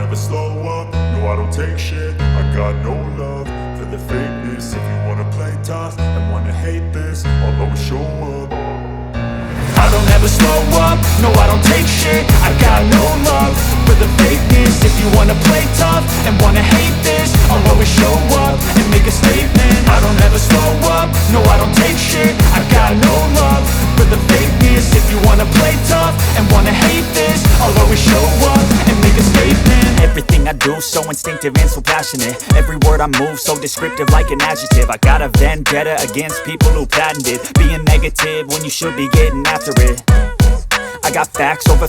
never slow up, no I don't take shit. I got no love for the fakeness. If you wanna play tough and wanna hate this, I'll always show up. I don't ever slow up, no I don't take shit. I got no love for the fakeness. If you wanna play tough and wanna hate this, I'll always show up and make a statement. I don't ever slow up, no I don't take shit. I got no love for the fakeness. If you wanna play tough and wanna hate this, I'll always show up and make a statement. Everything I do so instinctive and so passionate. Every word I move so descriptive like an adjective. I got a vendetta against people who patented being negative when you should be getting after it. I got facts over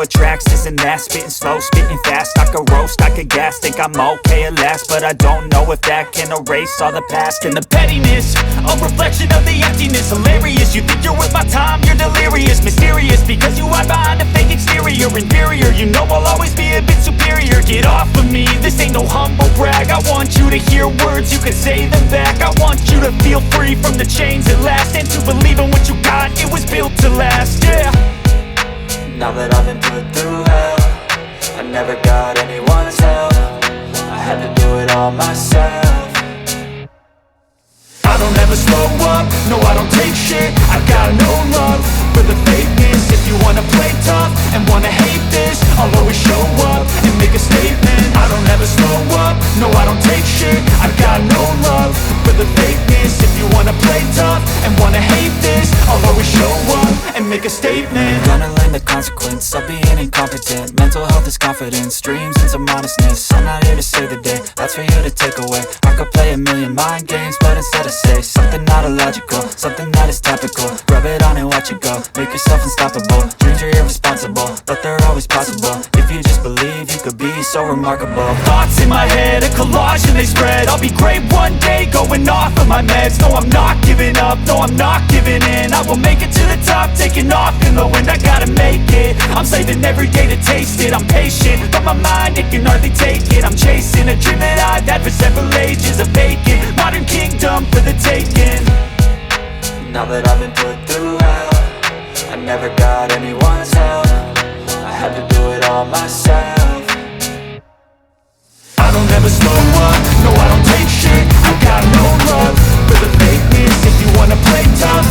tracks, this and that. Spitting slow, spitting fast, I could roast, I could gas. Think I'm okay at last, but I don't know if that can erase all the past. And the pettiness, a reflection of the emptiness. Hilarious, you think you're worth my time, you're delirious. Mysterious, because you hide behind a fake exterior. Inferior, you know I'll always be a bit superior. Get off of me, this ain't no humble brag. I want you to hear words, you can say them back. I want you to feel free from the chains at last, and to believe in what you got, it was built to last, yeah. Now that I've been put through hell, I never got anyone's help. I had to do it all myself. I don't ever slow up, no I don't take shit. I got no love for the fakeness. If you wanna play tough and wanna hate this, I'll always show up and make a statement. I don't ever slow up, no I don't take shit. I got no love for the fakeness. If you wanna play tough and wanna hate this, I'll always show up and make a statement. Gonna learn the consequence of being incompetent. Mental health is confidence, dreams and some modestness. I'm not here to save the day, that's for you to take away. I could play a million mind games, but instead I say something not illogical, something that is topical. Rub it on and watch it go, make yourself unstoppable. Dreams are irresponsible, but they're always possible. If you just believe, you could be so remarkable. Thoughts in my head, a collage and they spread. I'll be great one day, going off of my meds. No, I'm not giving up, no, I'm not giving in. I will make it to the top, taking off in the wind. I gotta make it, I'm saving every day to taste it. I'm patient, but my mind, it can hardly take it. I'm chasing a dream that I've had for several ages. A vacant, modern kingdom for the taking. Now that I've been put through hell, I never got anyone's help. I had to do it all myself. I don't ever slow up, no I don't take shit. I got no love for the fakeness. If you wanna play tough